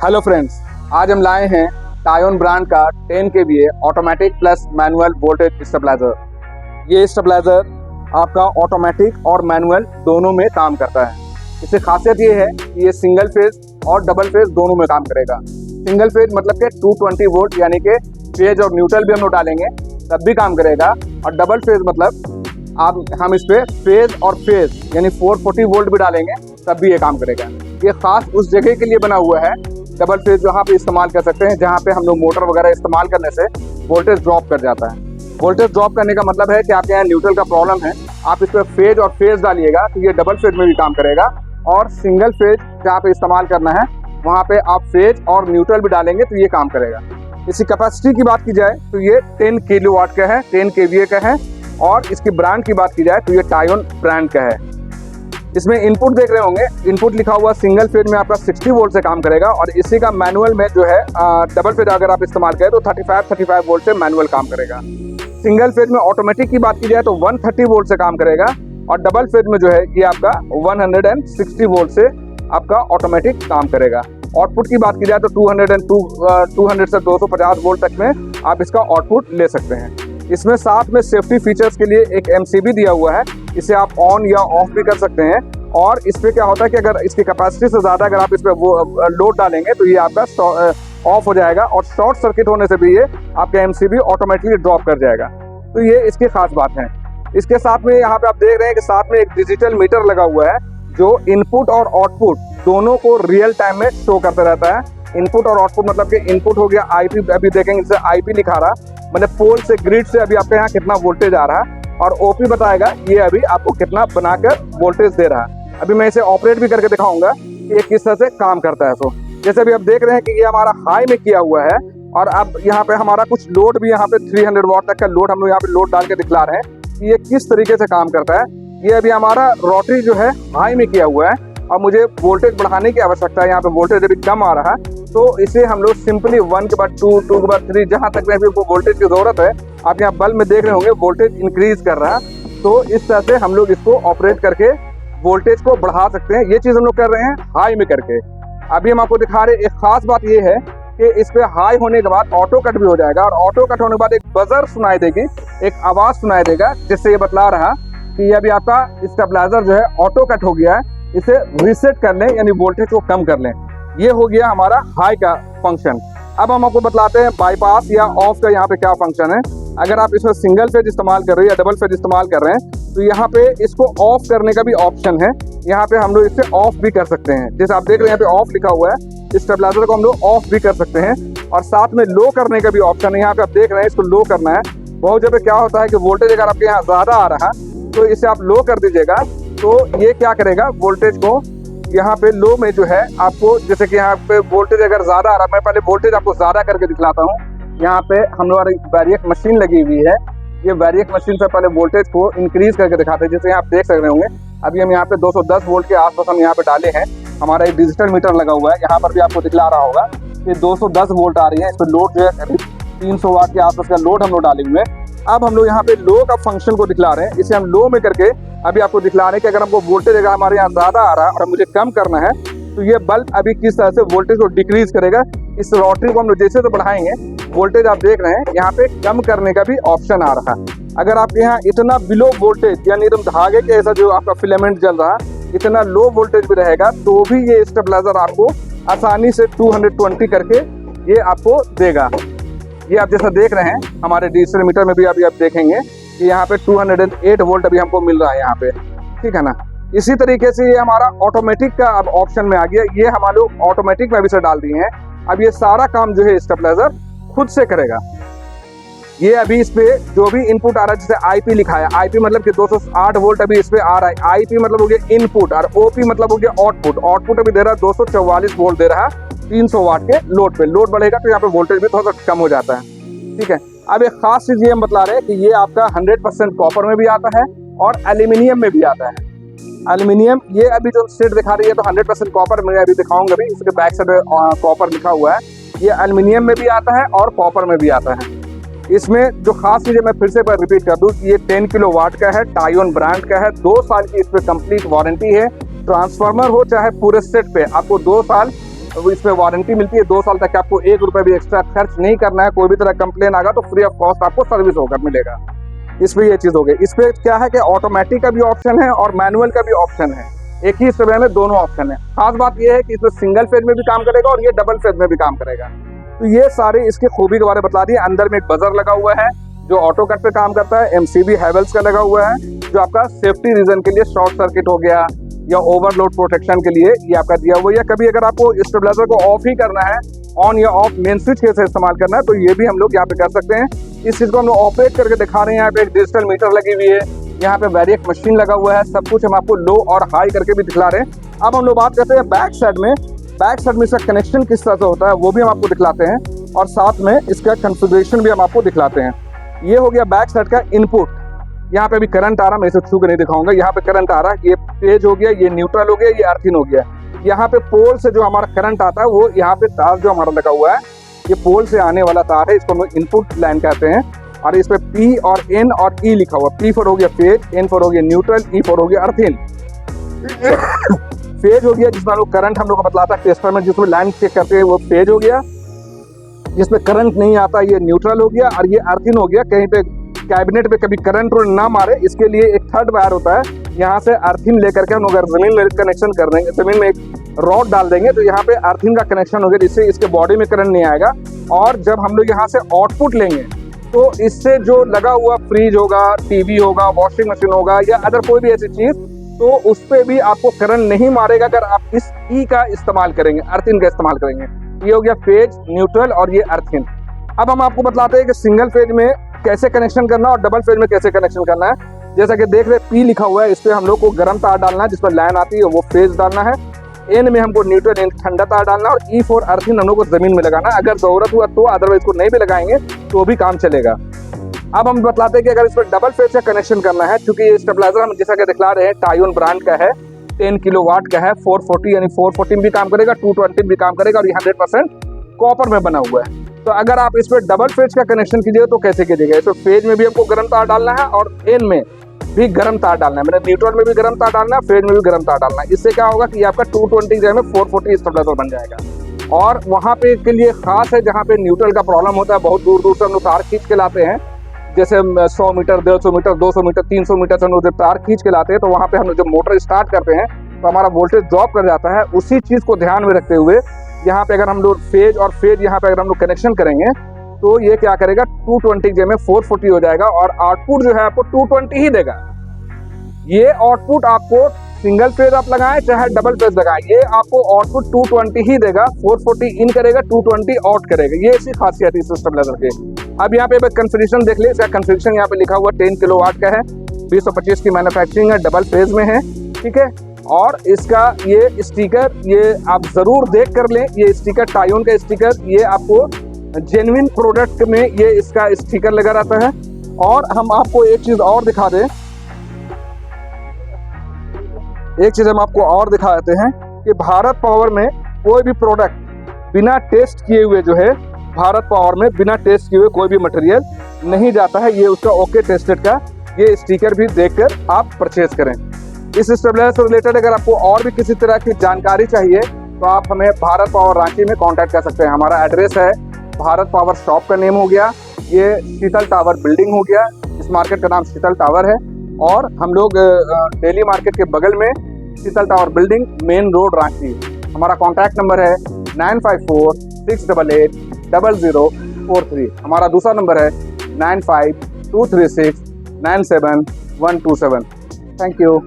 Hello friends, आज हम लाए हैं टायोन ब्रांड का 10 kVA automatic plus manual voltage stabiliser. ये स्टेबलाइजर आपका ऑटोमेटिक और मैनुअल दोनों में काम करता है। इससे खासियत ये है कि ये सिंगल फेज और डबल फेज दोनों में काम करेगा। सिंगल फेज मतलब कि 220 वोल्ट यानी कि फेज और न्यूट्रल भी हम लोग डालेंगे तब भी काम करेगा, और डबल फेज मतलब हम इस पर फेज और फेज यानी 440 वोल्ट भी डालेंगे तब भी ये काम करेगा। ये खास उस जगह के लिए बना हुआ है, डबल फेज जहाँ पे इस्तेमाल कर सकते हैं जहाँ पे हम लोग मोटर वगैरह इस्तेमाल करने से वोल्टेज ड्रॉप कर जाता है। वोल्टेज ड्रॉप करने का मतलब है कि आपके यहाँ न्यूट्रल का प्रॉब्लम है, आप इस पर फेज और फेज डालिएगा तो ये डबल फेज में भी काम करेगा, और सिंगल फेज जहाँ पे इस्तेमाल करना है वहाँ पे आप फेज और न्यूट्रल भी डालेंगे तो ये काम करेगा। इसकी कैपेसिटी की बात की जाए तो ये 10 किलोवाट का है, 10 kVA का है, और इसकी ब्रांड की बात की जाए तो ये टायोन ब्रांड का है। इसमें इनपुट देख रहे होंगे, इनपुट लिखा हुआ सिंगल फेज में आपका 60 वोल्ट से काम करेगा, और इसी का मैनुअल में जो है डबल फेज अगर आप इस्तेमाल करें तो 35 वोल्ट से मैनुअल काम करेगा। सिंगल फेज में ऑटोमेटिक की बात की जाए तो 130 वोल्ट से काम करेगा, और डबल फेज में जो है ये आपका 160 वोल्ट से आपका ऑटोमेटिक काम करेगा। आउटपुट की बात की जाए तो 200 से 250 वोल्ट तक में आप इसका आउटपुट ले सकते हैं। इसमें साथ में सेफ्टी फीचर्स के लिए एक MCB दिया हुआ है, इसे आप ऑन या ऑफ भी कर सकते हैं। और इस पर क्या होता है कि अगर इसकी कैपेसिटी से ज़्यादा अगर आप इस पर वो लोड डालेंगे तो ये आपका ऑफ हो जाएगा, और शॉर्ट सर्किट होने से भी ये आपका MCB ऑटोमेटिकली ड्रॉप कर जाएगा। तो ये इसकी खास बात है। इसके साथ में यहाँ पे आप देख रहे हैं कि साथ में एक डिजिटल मीटर लगा हुआ है जो इनपुट और आउटपुट दोनों को रियल टाइम में शो करता रहता है। इनपुट और आउटपुट मतलब कि इनपुट हो गया IP, अभी देखेंगे इसे IP लिखा रहा, मतलब पोल से ग्रिड से अभी आपके यहाँ कितना वोल्टेज आ रहा है, और OP बताएगा ये अभी आपको कितना बनाकर वोल्टेज दे रहा है। अभी मैं इसे ऑपरेट भी करके दिखाऊंगा कि ये किस तरह से काम करता है। तो जैसे अभी आप देख रहे हैं कि ये हमारा हाई में किया हुआ है, और अब यहाँ पे हमारा कुछ लोड भी यहाँ पे 300 वाट तक का लोड हम लोग यहाँ पे लोड डाल के दिखला रहे हैं कि ये किस तरीके से काम करता है। ये अभी हमारा रोटरी जो है हाई में किया हुआ है, और मुझे वोल्टेज बढ़ाने की आवश्यकता है। यहाँ पे वोल्टेज अभी कम आ रहा है, तो इसे हम लोग सिंपली 1 के बाद 2, 2 के बाद 3, जहाँ तक में अभी वोल्टेज की जरूरत है, आप यहाँ बल्ब में देख रहे होंगे वोल्टेज इंक्रीज कर रहा है। तो इस तरह से हम लोग इसको ऑपरेट करके वोल्टेज को बढ़ा सकते हैं। ये चीज़ हम लोग कर रहे हैं हाई में करके। अभी हम आपको दिखा रहे हैं, एक खास बात ये है कि इस पे हाई होने के बाद ऑटो कट भी हो जाएगा, और ऑटो कट होने के बाद एक बजर सुनाई देगी, एक आवाज़ सुनाई देगा, जिससे ये बतला रहा कि ये अभी आपका स्टेबलाइजर जो है ऑटो कट हो गया है, इसे रीसेट कर लें यानी वोल्टेज को कम कर लें। ये हो गया हमारा हाई का फंक्शन। अब हम आपको बतलाते हैं बाईपास या ऑफ का यहाँ पे क्या फंक्शन है। अगर आप इसमें सिंगल फेज इस्तेमाल कर रहे हैं या डबल फेज इस्तेमाल कर रहे हैं तो यहाँ पे इसको ऑफ करने का भी ऑप्शन है। यहाँ पे हम लोग इसे ऑफ भी कर सकते हैं, जैसे आप देख रहे हैं यहाँ पे ऑफ लिखा हुआ है, स्टेबलाइजर को हम लोग ऑफ भी कर सकते हैं। और साथ में लो करने का भी ऑप्शन है, यहाँ पे आप देख रहे हैं इसको लो करना है। बहुत जगह क्या होता है कि वोल्टेज अगर आपके यहाँ ज़्यादा आ रहा है तो इसे आप लो कर दीजिएगा, तो ये क्या करेगा वोल्टेज को यहाँ पे लो में जो है आपको, जैसे कि यहाँ पे वोल्टेज अगर ज़्यादा आ रहा है, मैं पहले वोल्टेज आपको ज़्यादा करके दिखलाता हूँ। यहाँ पे हम लोग वैरिएक मशीन लगी हुई है, ये वैरिएक मशीन से पहले वोल्टेज को इंक्रीज करके दिखाते हैं। जैसे आप देख सकते होंगे अभी हम यहाँ पे 210 वोल्ट के आसपास हम यहाँ पे डाले हैं। हमारा एक डिजिटल मीटर लगा हुआ है, यहाँ पर भी आपको दिखला रहा होगा कि 210 वोल्ट आ रही है। इस पर लोड जो है करीब 300 वाट के आसपास का लोड हम लोग डाले हुए हैं। अब हम लोग यहाँ पे लो का फंक्शन को दिखला रहे हैं, इसे हम लो में करके अभी आपको दिखला रहे हैं कि अगर हमको वोल्टेज अगर हमारे यहाँ ज़्यादा आ रहा है और मुझे कम करना है तो ये बल्ब अभी किस तरह से वोल्टेज को डिक्रीज करेगा। इस रोटरी को हम लोग जैसे तो बढ़ाएंगे, वोल्टेज आप देख रहे हैं यहाँ पे कम करने का भी ऑप्शन आ रहा है। अगर आपके यहाँ इतना बिलो वोल्टेज यानी एकदम धागे के ऐसा जो आपका फिलामेंट जल रहा है, इतना लो वोल्टेज भी रहेगा तो भी ये स्टेबलाइजर आपको आसानी से 220 करके ये आपको देगा। ये आप जैसा देख रहे हैं हमारे डिजिटल मीटर में भी अभी आप देखेंगे कि यहाँ पे 208 वोल्ट अभी हमको मिल रहा है यहाँ पे, ठीक है ना। इसी तरीके से ये हमारा ऑटोमेटिक का अब ऑप्शन में आ गया, ये हम लोग ऑटोमेटिक में भी से डाल दिए हैं। अब ये सारा काम जो है स्टेबलाइजर खुद से करेगा। ये अभी इस पे जो भी इनपुट आ रहा है, जैसे IP लिखा है, IP मतलब कि 208 वोल्ट अभी इस पे आ रहा है। IP मतलब हो गया इनपुट, और OP मतलब हो गया आउटपुट। आउटपुट अभी दे रहा है 244 वोल्ट दे रहा है 300 वाट के लोड पे। लोड बढ़ेगा तो यहाँ पे वोल्टेज भी थोड़ा सा कम हो जाता है, ठीक है। अब एक खास चीज़ ये हम बतला रहे हैं कि ये आपका 100% कॉपर में भी आता है और एल्यूमिनियम में भी आता है। एल्यूमिनियम ये अभी जो सेट दिखा रही है तो 100% कॉपर में अभी दिखाऊंगा, भी इसके बैक साइड कॉपर लिखा हुआ है। ये एल्यूमिनियम में भी आता है और कॉपर में भी आता है। इसमें जो खास चीज़ है मैं फिर से रिपीट कर दूँ, ये 10 किलोवाट का है, टायोन ब्रांड का है, 2 साल की इस पर कंप्लीट वारंटी है। ट्रांसफार्मर हो चाहे पूरे सेट पे, आपको 2 साल इसमें वारंटी मिलती है 2 साल तक, आपको 1 रुपये भी एक्स्ट्रा खर्च नहीं करना है। कोई भी तरह कंप्लेन आएगा तो फ्री ऑफ कॉस्ट आपको सर्विस होकर मिलेगा। इसमें ये चीज़ हो गई। इस पर क्या है कि ऑटोमेटिक का भी ऑप्शन है और मैनुअल का भी ऑप्शन है, एक ही समय में दोनों ऑप्शन है। खास बात यह है कि इसमें सिंगल फेज में भी काम करेगा और ये डबल फेज में भी काम करेगा। तो ये सारे इसके खूबी के बारे में बता दिए। अंदर में एक बजर लगा हुआ है जो ऑटो कट पे काम करता है, MCB हैवेल्स का लगा हुआ है जो आपका सेफ्टी रीजन के लिए, शॉर्ट सर्किट हो गया या ओवरलोड प्रोटेक्शन के लिए ये आपका दिया हुआ है। कभी अगर आपको स्टेबलाइजर को ऑफ ही करना है, ऑन या ऑफ मेन स्विच कैसे इस्तेमाल करना है, तो ये भी हम लोग यहाँ पे कर सकते हैं। इस चीज़ को हम लोग ऑपरेट करके दिखा रहे हैं। यहाँ पे एक डिजिटल मीटर लगी हुई है, यहाँ पे वेरिएक मशीन लगा हुआ है, सब कुछ हम आपको लो और हाई करके भी दिखला रहे हैं। अब हम लोग बात करते हैं बैक साइड में। बैक साइड में इसका कनेक्शन किस तरह से होता है वो भी हम आपको दिखलाते हैं और साथ में इसका कॉन्फ़िगरेशन भी हम आपको दिखलाते हैं। ये हो गया बैक साइड का इनपुट। यहाँ पे अभी करंट आ रहा, मैं इसे छू के नहीं दिखाऊंगा। यहाँ पे करंट आ रहा, ये पेज हो गया, ये न्यूट्रल हो गया, ये अर्थिन हो गया। यहाँ पे पोल से जो हमारा करंट आता है वो यहाँ पे तार जो हमारा लगा हुआ है, ये पोल से आने वाला तार है, इसको हम इनपुट लाइन कहते हैं। और इस पे P और N और E लिखा हुआ। P फॉर हो गया फेज, N फॉर हो गया न्यूट्रल, E फॉर हो गया अर्थिन। फेज हो गया जिसमें लोग करंट हम लोग को बतलाता है टेस्टर में, जिसमें लाइन चेक करते हैं वो फेज हो गया। जिसमें करंट नहीं आता ये न्यूट्रल हो गया और ये अर्थिन हो गया। कहीं पे कैबिनेट पे कभी करंट ना मारे इसके लिए एक थर्ड वायर होता है, यहाँ से अर्थिन लेकर के हम अगर जमीन में कनेक्शन कर देंगे, जमीन में एक रॉड डाल देंगे तो यहाँ पे अर्थिन का कनेक्शन हो गया, जिससे इसके बॉडी में करंट नहीं आएगा। और जब हम लोग यहाँ से आउटपुट लेंगे तो इससे जो लगा हुआ फ्रिज होगा, टीवी होगा, वॉशिंग मशीन होगा या अदर कोई भी ऐसी चीज, तो उस पर भी आपको करंट नहीं मारेगा अगर आप इस ई का इस्तेमाल करेंगे, अर्थिन का इस्तेमाल करेंगे। ये हो गया फेज, न्यूट्रल और ये अर्थिन। अब हम आपको बतलाते हैं कि सिंगल फेज में कैसे कनेक्शन करना और डबल फेज में कैसे कनेक्शन करना है। जैसा कि देख रहे P लिखा हुआ है, इस पर हम लोग को गर्म तार डालना है, जिसमें लाइन आती है वो फेज डालना है। N में हमको न्यूट्रल ठंडा तार डालना है और E फॉर अर्थिन हम लोग को जमीन में लगाना है अगर जरूरत हुआ तो, अदरवाइज को नहीं भी लगाएंगे तो भी काम चलेगा। अब हम बतलाते हैं कि अगर इस पर डबल फेज का कनेक्शन करना है, क्योंकि ये स्टेबलाइजर हम जैसा कि दिखला रहे हैं टायोन ब्रांड का है, 10 किलोवाट का है, 440 यानी 440 में भी काम करेगा, 220 भी काम करेगा और ये 100% कॉपर में बना हुआ है। तो अगर आप इस पर डबल फेज का कनेक्शन कीजिएगा तो कैसे कीजिएगा? इस पर फेज में भी हमको गर्म तार डालना है और N में भी गर्म तार डालना है, मैंने न्यूट्रल में भी गर्म तार डालना है, फेज में भी गर्म तार डालना है। इससे क्या होगा कि आपका 220 की जगह में 440 स्टेबलाइजर बन जाएगा। और वहाँ पे के लिए खास है जहाँ पे न्यूट्रल का प्रॉब्लम होता है, बहुत दूर दूर से हम लोग तार खींच के लाते हैं, जैसे 100 मीटर, 150 मीटर, 200 मीटर, 300 मीटर से हम लोग जब तार खींच के लाते हैं तो वहाँ पे हम लोग जब मोटर स्टार्ट करते हैं तो हमारा वोल्टेज ड्रॉप कर जाता है। उसी चीज़ को ध्यान में रखते हुए यहाँ पे अगर हम लोग फेज और फेज यहाँ पे अगर हम लोग कनेक्शन करेंगे तो ये क्या करेगा, 220 की जगह में 440 हो जाएगा और आउटपुट जो है आपको 220 ही देगा। ये आउटपुट आपको सिंगल फेज आप लगाएं चाहे डबल फेज लगाएं, ये आपको आउटपुट 220 ही देगा। 440 इन करेगा, 220 आउट करेगा। ये ऐसी खासियत है सिस्टम लेजर के। अब यहाँ पे कन्फिगरेशन देख ले, इसका कन्फिगरेशन यहाँ पे लिखा हुआ 10 किलोवाट का है, 225 की मैन्युफैक्चरिंग है, डबल फेज में है, ठीक है। और इसका ये स्टिकर ये आप जरूर देख कर लें, ये स्टिकर टायोन का स्टिकर, ये आपको जेन्युइन प्रोडक्ट में ये इसका स्टिकर लगा रहता है। और हम आपको एक चीज और दिखा दें, एक चीज हम आपको और दिखा देते हैं कि भारत पावर में कोई भी प्रोडक्ट बिना टेस्ट किए हुए जो है, भारत पावर में बिना टेस्ट किए हुए कोई भी मटेरियल नहीं जाता है। ये उसका ओके टेस्टेड का ये स्टिकर भी देखकर आप परचेज करें। इस स्टेबलाइजर से रिलेटेड अगर आपको और भी किसी तरह की जानकारी चाहिए तो आप हमें भारत पावर रांची में कांटेक्ट कर सकते हैं। हमारा एड्रेस है, भारत पावर शॉप का नेम हो गया, ये शीतल टावर बिल्डिंग हो गया, इस मार्केट का नाम शीतल टावर है। और हम लोग डेली मार्केट के बगल में Sheetal tower building, main road Ranchi. हमारा कॉन्टैक्ट नंबर है 9546880043। हमारा दूसरा नंबर है 9523697127। Thank you.